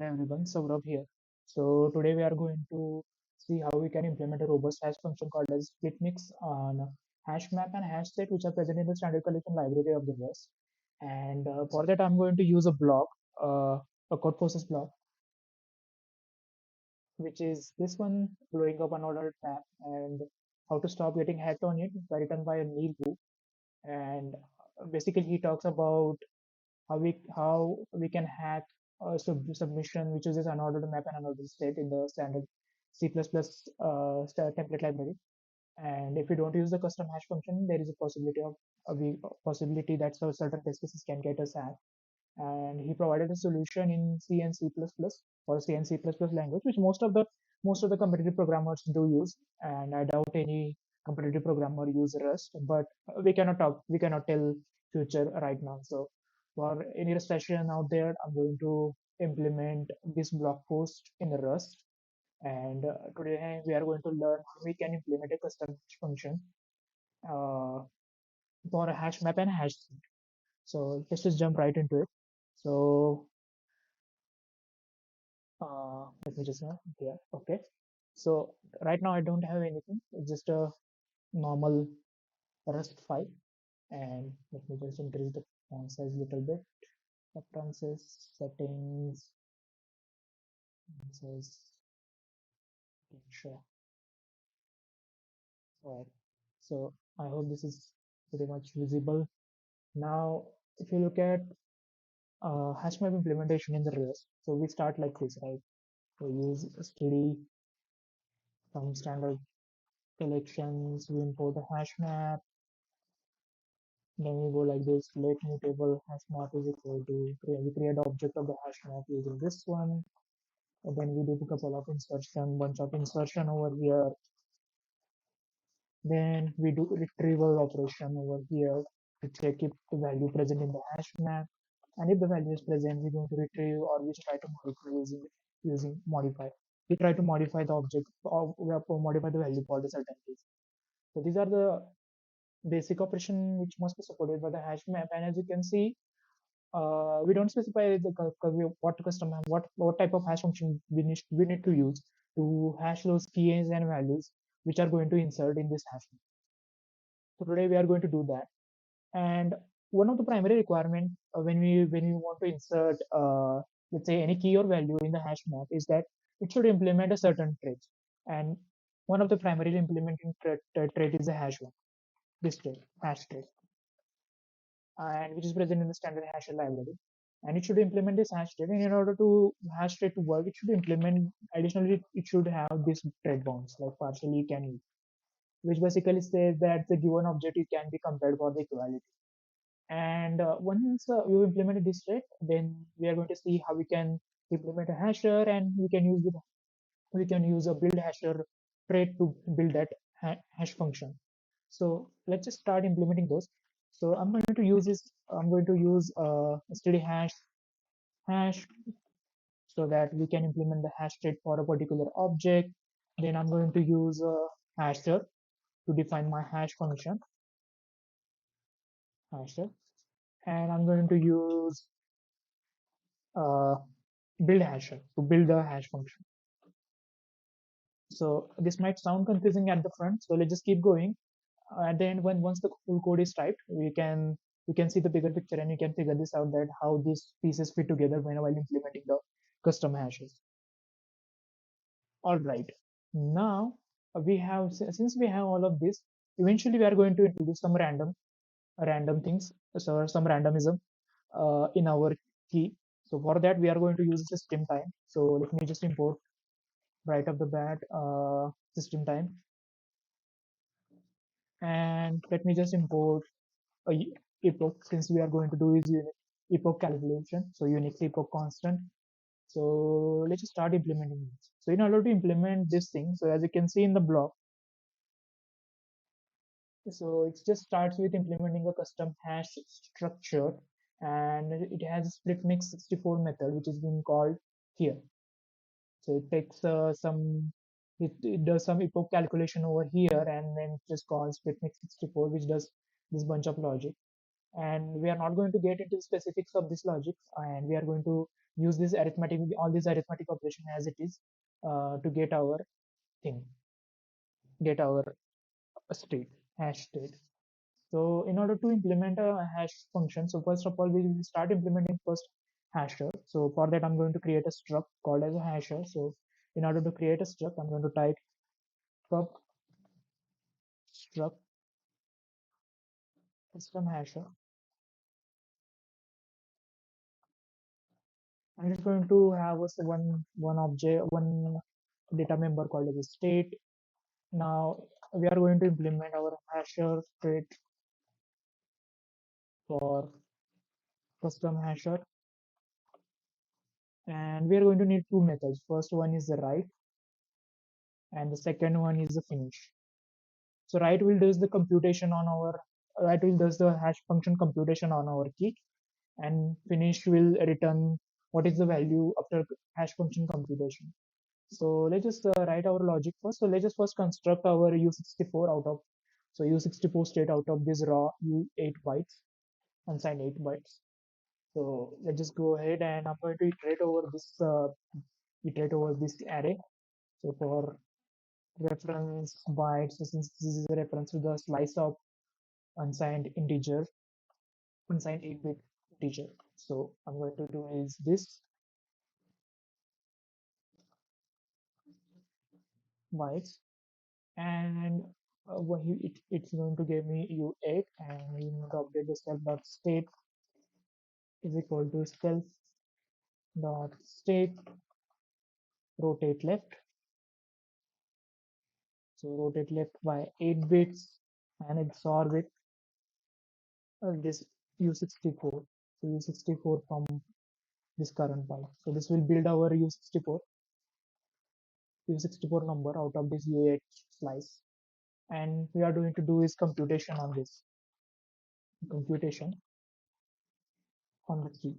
Hi everyone, Saurabh here. So today we are going to see how we can implement a robust hash function called as split mix on HashMap and HashSet, which are present in the standard collection library of the Rust. And for that, I'm going to use a block, a code process block, which is this one, blowing up unordered tab, and how to stop getting hacked on it, written by Neil Wu. And basically, he talks about how we can hack a submission which uses unordered map and unordered state in the standard C++ template library. And if you don't use the custom hash function, there is a possibility of possibility that certain test cases can get us hacked. And he provided a solution in C and C++ or C and C++ language, which most of the competitive programmers do use. And I doubt any competitive programmer use Rust, but we cannot tell future right now. So for any Rust session out there, I'm going to implement this blog post in Rust. And today we are going to learn how we can implement a custom hash function uh, for a hash map and a hash. So let's just jump right into it. So let me just here. Okay. So right now I don't have anything. It's just a normal Rust file. And let me just increase the font size a little bit. Preferences, settings, says sure. Alright. So I hope this is pretty much visible. Now, if you look at HashMap implementation in the Rust, so we start like this, right? We use std some standard collections, we import the hash map, then we go like this, let mutable hash map is equal to, we create the object of the hash map using this one, and then we do a couple of insertion, bunch of insertion over here, then we do retrieval operation over here to check if the value present in the hash map, and if the value is present, we're going to retrieve or we try to modify using modify. We try to modify the object or we have to modify the value for the certain case. So these are the basic operation which must be supported by the hash map. And as you can see, we don't specify what type of hash function we need to use to hash those keys and values which are going to insert in this hash map. So today we are going to do that. And one of the primary requirement when we want to insert let's say any key or value in the hash map is that it should implement a certain trait. And one of the primary implementing trait is a hash one, this trait, hash trait, and which is present in the standard hash library. And it should implement this hash trait. And in order to hash trait to work, it should implement additionally it should have this trait bounds like partially can use, which basically says that the given objective can be compared for the equality. And once you implemented this trait, then we are going to see how we can implement a hasher, and we can use a build hasher trait to build that hash function. So let's just start implementing those. So I'm going to use this. I'm going to use std hash so that we can implement the hash trait for a particular object. Then I'm going to use a hasher to define my hash function hasher, and I'm going to use uh, build hasher to build the hash function. So this might sound confusing at the front, so let's just keep going. At the end, once the full code is typed, we can see the bigger picture and you can figure this out that how these pieces fit together while implementing the custom hashes. All right. Now we have since we have all of this, eventually we are going to introduce some random things, so some randomism in our key. So for that we are going to use system time. So let me just import right off the bat system time, and let me just import a epoch since we are going to do is unit epoch calculation, so unique epoch constant. So let's just start implementing this. So in order to implement this thing, so as you can see in the block, so it just starts with implementing a custom hash structure, and it has a split mix 64 method which is being called here. So it takes it does some epoch calculation over here, and then it just calls split mix 64, which does this bunch of logic. and we are not going to get into specifics of this logic, and we are going to use this arithmetic, all these arithmetic operation as it is, to get our thing, get our state, hash state. So in order to implement a hash function, so first of all we will start implementing first hasher. So for that I'm going to create a struct called as a hasher. So in order to create a struct, I'm going to type pub struct custom hasher. I'm just going to have one object, one data member called as a state. Now we are going to implement our hasher state for custom hasher, and we are going to need two methods. First one is the write, and the second one is the finish. So write will does the computation on our write will does the hash function computation on our key, and finish will return what is the value after hash function computation. So let's just write our logic first. So let's just first construct our U64 out of, so U64 state out of this raw U8 bytes, unsigned 8 bytes. So let's just go ahead and I'm going to iterate over this array. So for reference bytes, so since this is a reference to the slice of unsigned integer, unsigned 8-bit integer. So I'm going to do is this bytes, and it's going to give me U8, and we need to update the self dot state is equal to self dot state rotate left. So rotate left by 8 bits and XOR with this U64. So U64 from this current byte. So this will build our U64 number out of this U8 slice. And we are going to do is computation on this, computation on the key.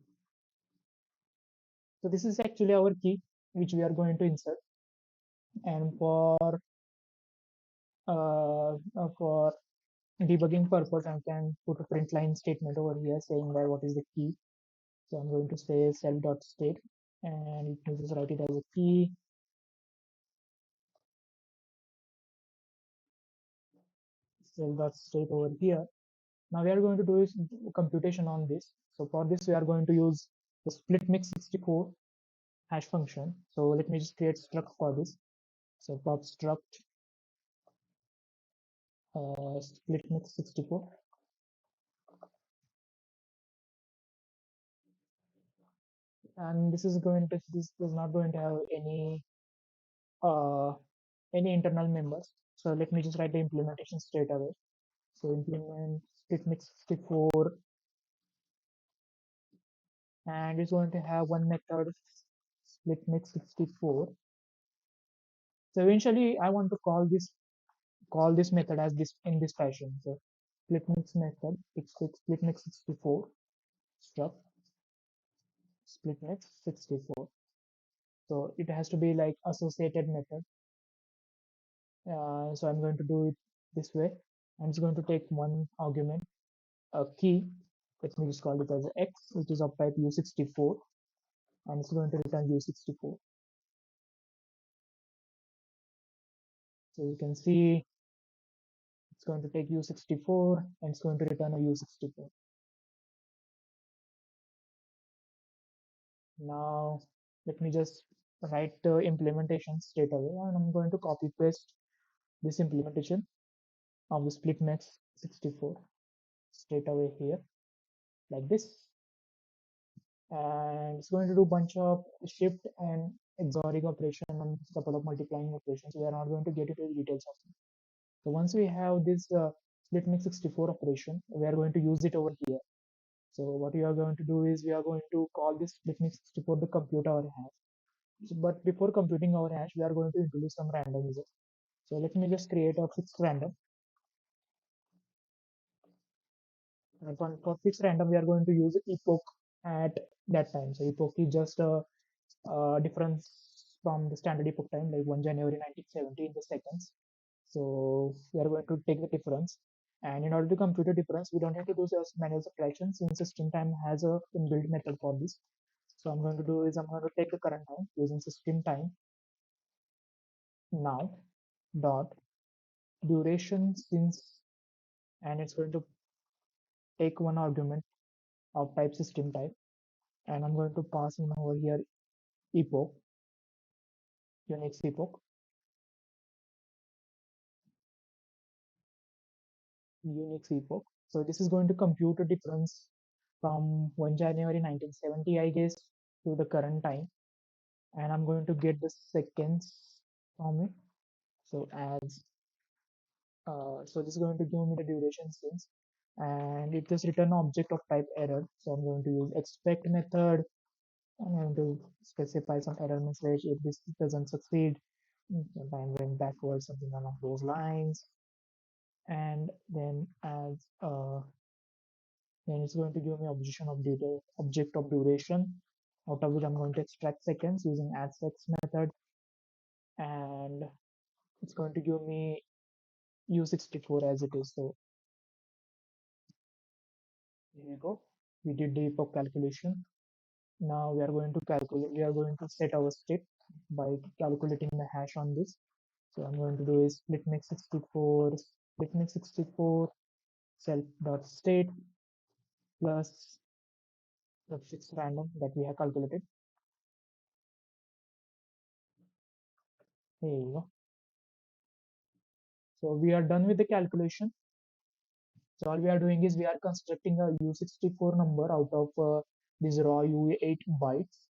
So this is actually our key which we are going to insert, and for debugging purpose I can put a print line statement over here saying that what is the key. So I'm going to say self.state, and you can just write it as a key. Self.state over here. Now we are going to do is computation on this. So for this we are going to use the split mix 64 hash function. So let me just create struct for this. So pub struct split mix 64, and this is not going to have uh, any internal members. So let me just write the implementation straight away. So implement split mix 64, and it's going to have one method split mix 64. So eventually I want to call this method as this in this fashion. So split mix method split mix 64 struct split mix 64. So it has to be like associated method. So I'm going to do it this way. I'm just going to take one argument, a key. Let me just call it as x, which is of type U64, and it's going to return U64. So you can see it's going to take U64 and it's going to return a U64. Now let me just write the implementation straight away, and I'm going to copy paste this implementation of the split max 64 straight away here like this, and it's going to do bunch of shift and XORing operation and couple of multiplying operations. We are not going to get into the details of it. So once we have this split mix 64 operation, we are going to use it over here. So what we are going to do is we are going to call this split mix 64 to compute our hash. So, but before computing our hash, we are going to introduce some randomizer. So let me just create a fixed random. And for fixed random, we are going to use epoch at that time. So epoch is just a difference from the standard epoch time, like 1 January 1970 in the seconds. So we are going to take the difference, And in order to compute the difference, we don't have to do just manual subtraction since system time has a inbuilt method for this. So I'm going to do is I'm going to take the current time using system time now dot duration since, and it's going to take one argument of type system type, and I'm going to pass in over here epoch, Unix epoch, Unix epoch. So this is going to compute a difference from 1 January 1970, I guess, to the current time, and I'm going to get the seconds from it. So as so this is going to give me the duration since, and it is return object of type error. So I'm going to use expect method. I'm going to specify some error message if this doesn't succeed. I'm going backwards, something along those lines, and then as then it's going to give me object of duration, out of which I'm going to extract seconds using add seconds method, and it's going to give me U64 as it is. So here we go. We did the epoch calculation. Now we are going to calculate. We are going to set our state by calculating the hash on this. So I'm going to do is split mix 64, split mix 64 self dot state plus the fixed random that we have calculated. Here you go. So we are done with the calculation. So all we are doing is we are constructing a U64 number out of these raw U8 bytes.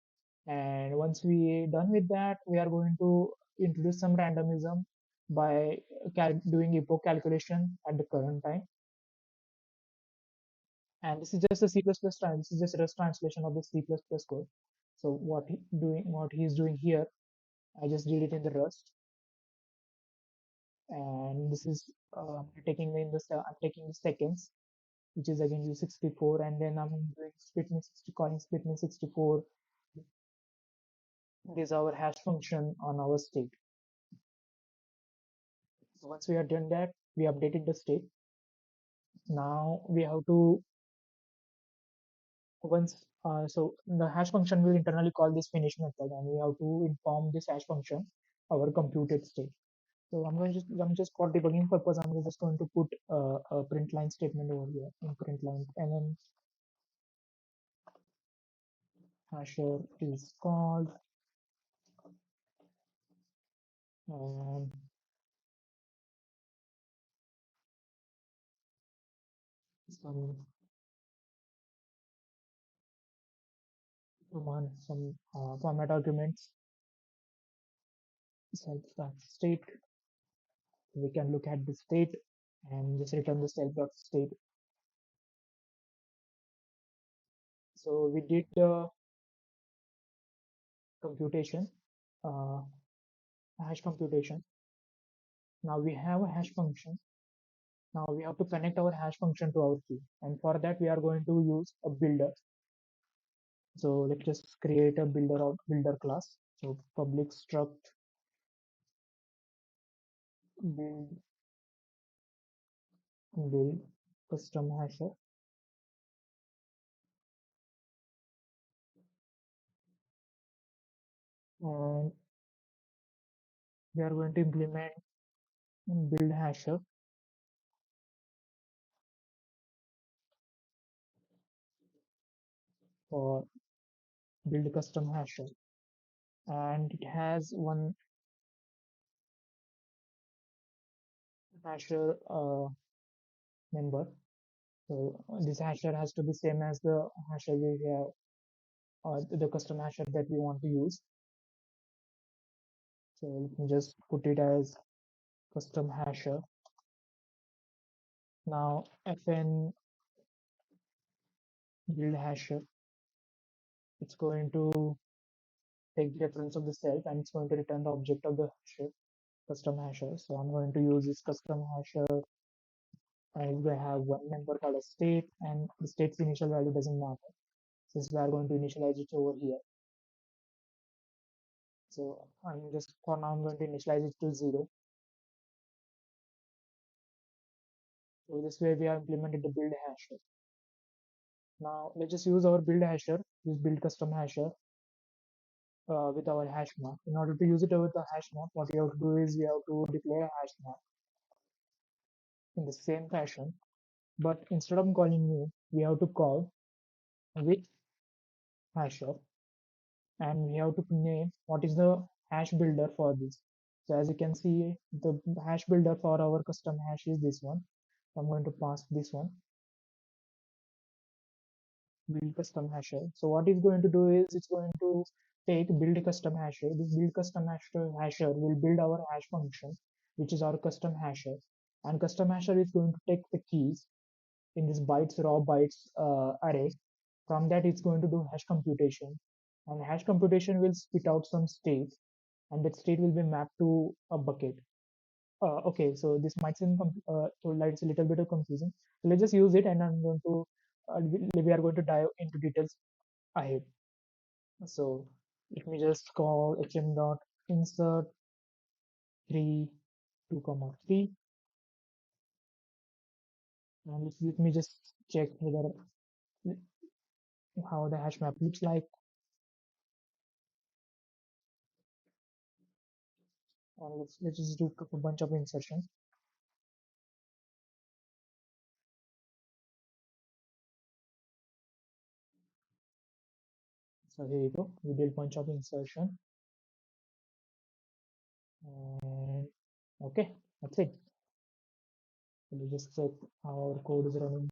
And once we done with that, we are going to introduce some randomism by doing epoch calculation at the current time. And this is just a C++ this is just a Rust translation of the C++ code. So what he's doing here, I just did it in the Rust, and this is I'm taking the seconds, which is again U64, and then I'm doing split me 60 calling split me 64. This is our hash function on our state. So once we have done that, we updated the state. Now we have to once so the hash function will internally call this finish method, and we have to inform this hash function our computed state. So I'm just for debugging purpose, I'm just going to put a print line statement over here in print line, and then hasher is called, and some format arguments self state. We can look at the state and just return the self state. So we did the computation, uh, hash computation. Now we have a hash function. Now we have to connect our hash function to our key, and for that we are going to use a builder. So let's just create a builder class. So public struct build build custom hasher, and we are going to implement build hasher for build custom hasher, and it has one hasher member. So this hasher has to be same as the hasher we have, the custom hasher that we want to use. So let me just put it as custom hasher. Now fn build hasher, it's going to take the reference of the self, and it's going to return the object of the hasher, custom hasher. So I'm going to use this custom hasher, and we have one member called a state, and the state's initial value doesn't matter since we are going to initialize it over here. So I'm just for now I'm going to initialize it to 0. So this way we have implemented the build hasher. Now let's just use our build hasher, use build custom hasher with our hash map. In order to use it with the hash map, what you have to do is you have to declare a hash map in the same fashion. But instead of calling new, we have to call with hasher, and we have to name what is the hash builder for this. So as you can see, the hash builder for our custom hash is this one. I'm going to pass this one, build custom hasher. So what it's going to do is it's going to take build custom hasher. This build custom hasher will build our hash function, which is our custom hasher. And custom hasher is going to take the keys in this raw bytes array. From that, it's going to do hash computation, and hash computation will spit out some state, and that state will be mapped to a bucket. Okay, so this might seem so like it's a little bit of confusing. So let's just use it, and I'm going to we are going to dive into details ahead. So let me just call hm dot insert 3 2 comma 3, and let me just check whether how the hash map looks like. And let's just do a bunch of insertions. So here you go. We did a bunch of insertion, and okay, that's it. So we just check how our code is running.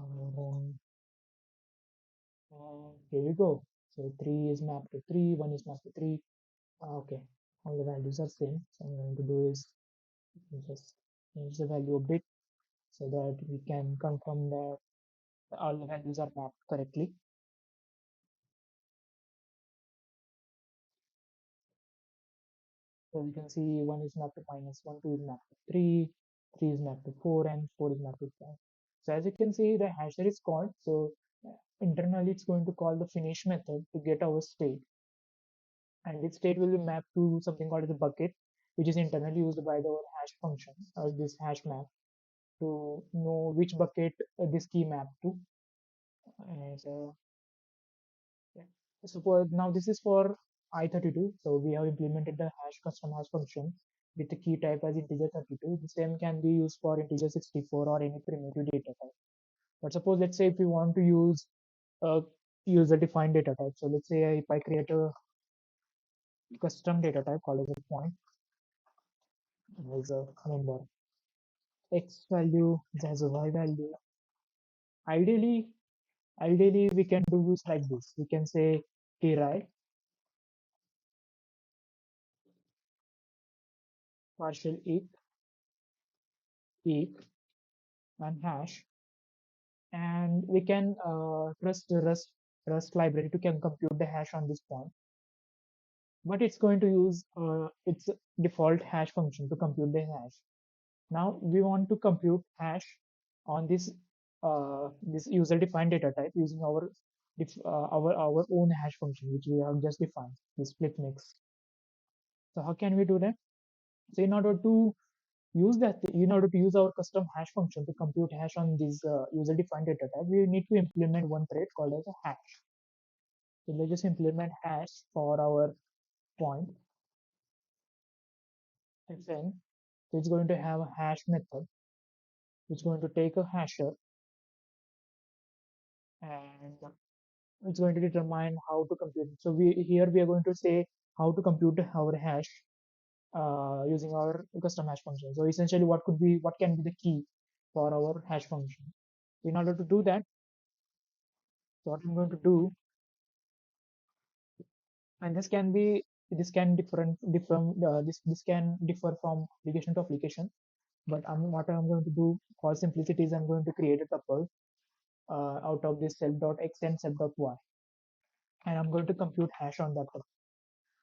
Um, here we go. So 3 is mapped to 3, 1 is mapped to 3. Okay, all the values are same. So I'm going to do is just change the value a bit so that we can confirm that all the values are mapped correctly. So you can see 1 is mapped to -1, 2 is mapped to 3, 3 is mapped to 4, and 4 is mapped to 5. So as you can see, the hasher is called. So internally, it's going to call the finish method to get our state, and this state will be mapped to something called the bucket, which is internally used by the hash function or this hash map to know which bucket this key map to. And yeah. Suppose now this is for I32. So we have implemented the hash custom hash function with the key type as integer 32. The same can be used for integer 64 or any primitive data type. But suppose let's say if we want to use a user defined data type. So let's say if I create a custom data type called as a point as a number, x value as a y value. Ideally, ideally we can do this like this. We can say try partial eq and hash, and we can trust the Rust library to can compute the hash on this point. But it's going to use its default hash function to compute the hash. Now we want to compute hash on this user defined data type using our own hash function which we have just defined, this split mix. So how can we do that? So in order to use our custom hash function to compute hash on this user defined data type, we need to implement one thread called as a hash. So let's just implement hash for our point fn. So it's going to have a hash method which is going to take a hasher, and it's going to determine how to compute it. So we are going to say how to compute our hash using our custom hash function. So essentially, what can be the key for our hash function? In order to do that, so what I'm going to do, and this can differ from application to application. But what I'm going to do for simplicity is I'm going to create a tuple out of this self.x and self.y, and I'm going to compute hash on that tuple.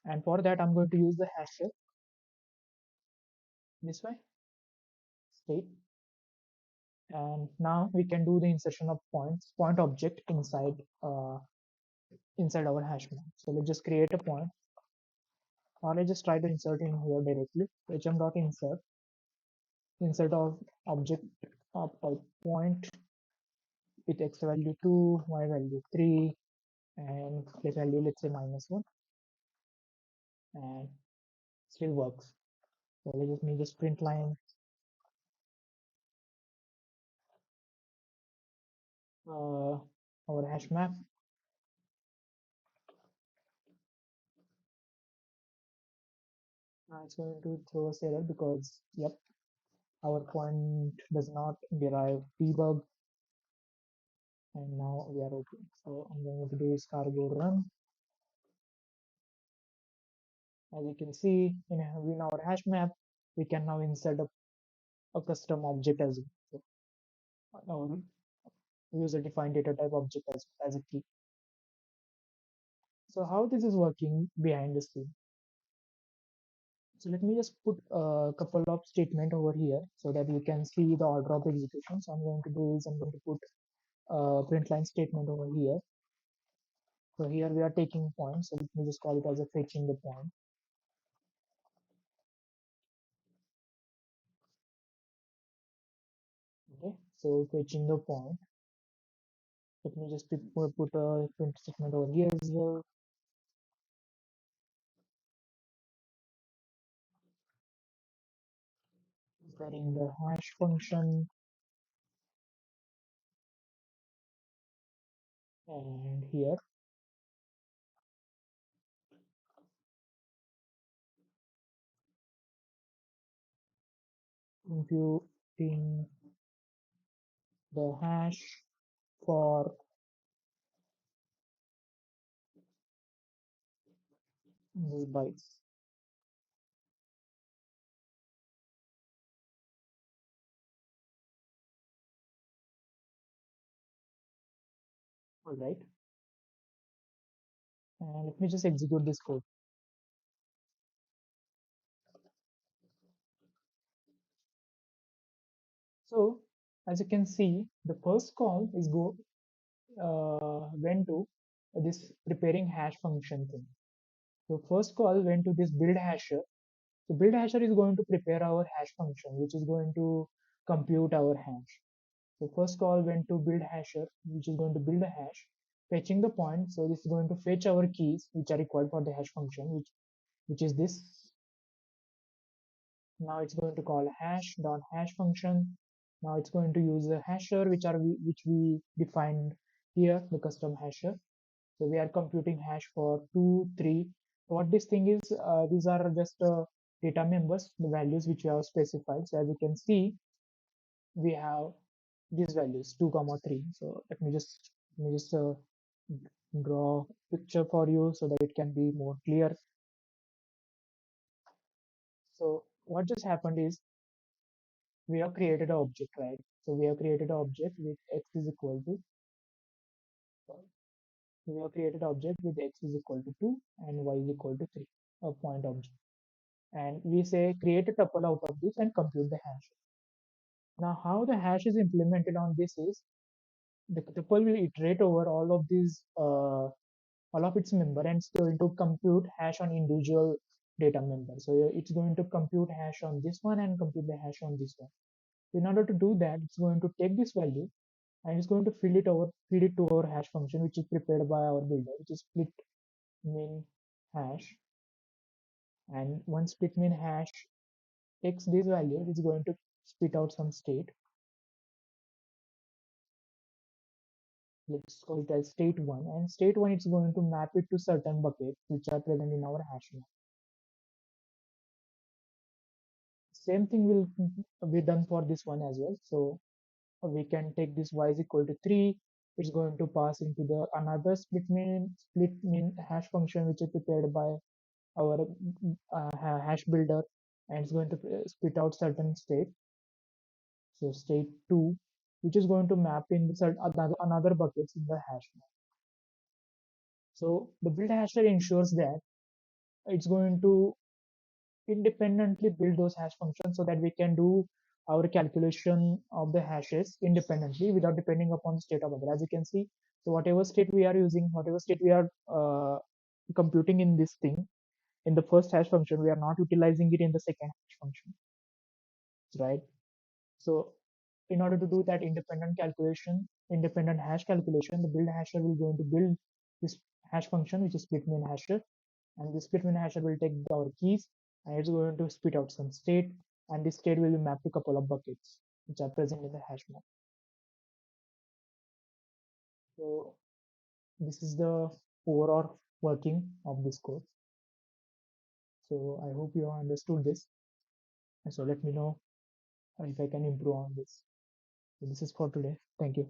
And for that, I'm going to use the hasher this way state. And now we can do the insertion of point object inside our hash map. So let's just create a point or I just try to insert in here directly. hm.insert, insert of object of type point with x value 2, y value 3, and the value let's say -1, and still works. So let me just print line our hash map. It's going to throw us error because yep, our point does not derive debug, and now we are okay. So I'm going to do is cargo run. As you can see in our hash map, we can now insert a custom object as well. So, our user defined data type object as a key. So how this is working behind the scene? So let me just put a couple of statement over here so that you can see the order of execution. So I'm going to do is I'm going to put a print line statement over here. So here we are taking points. So let me just call it as a fetching the point. Okay. So fetching the point. Let me just put a print statement over here as well. Declaring the hash function, and here computing the hash for the bytes. All right. And let me just execute this code. So as you can see, the first call is went to this preparing hash function thing. So first call went to this build hasher. So build hasher is going to prepare our hash function, which is going to compute our hash. So first call went to build hasher, which is going to build a hash, fetching the point. So this is going to fetch our keys, which are required for the hash function, which is this. Now it's going to call hash function. Now it's going to use a hasher, which we defined here, the custom hasher. So we are computing hash for 2, 3. What this thing is, these are just data members, the values which we have specified. So as you can see, we have these values 2 comma 3. So let me just draw a picture for you so that it can be more clear. So what just happened is we have created an object, right? So we have created an object with x is equal to we have created an object with x is equal to 2 and y is equal to 3, a point object. And we say create a tuple out of this and compute the hash. Now how the hash is implemented on this is the tuple will iterate over all of its member and it's going to compute hash on individual data member. So it's going to compute hash on this one and compute the hash on this one. In order to do that, it's going to take this value and it's going to feed it to our hash function, which is prepared by our builder, which is split min hash. And once split min hash takes this value, it's going to spit out some state. Let's call it as state 1, and state 1 it's going to map it to certain buckets which are present in our hash map. Same thing will be done for this one as well. So we can take this y is equal to 3. It's going to pass into the another split min hash function which is prepared by our hash builder, and it's going to spit out certain state. So state 2, which is going to map in another buckets in the hash map. So the build hasher ensures that it's going to independently build those hash functions so that we can do our calculation of the hashes independently without depending upon the state of other. As you can see, so whatever state we are using, whatever state we are computing in this thing, in the first hash function, we are not utilizing it in the second hash function, right? So in order to do that independent hash calculation, the build hasher will going to build this hash function, which is split min hasher, and this split min hasher will take our keys and it's going to spit out some state, and this state will be mapped to a couple of buckets which are present in the hash map. So this is the overall working of this code. So I hope you have understood this. So let me know if I can improve on this. So this is for today. Thank you.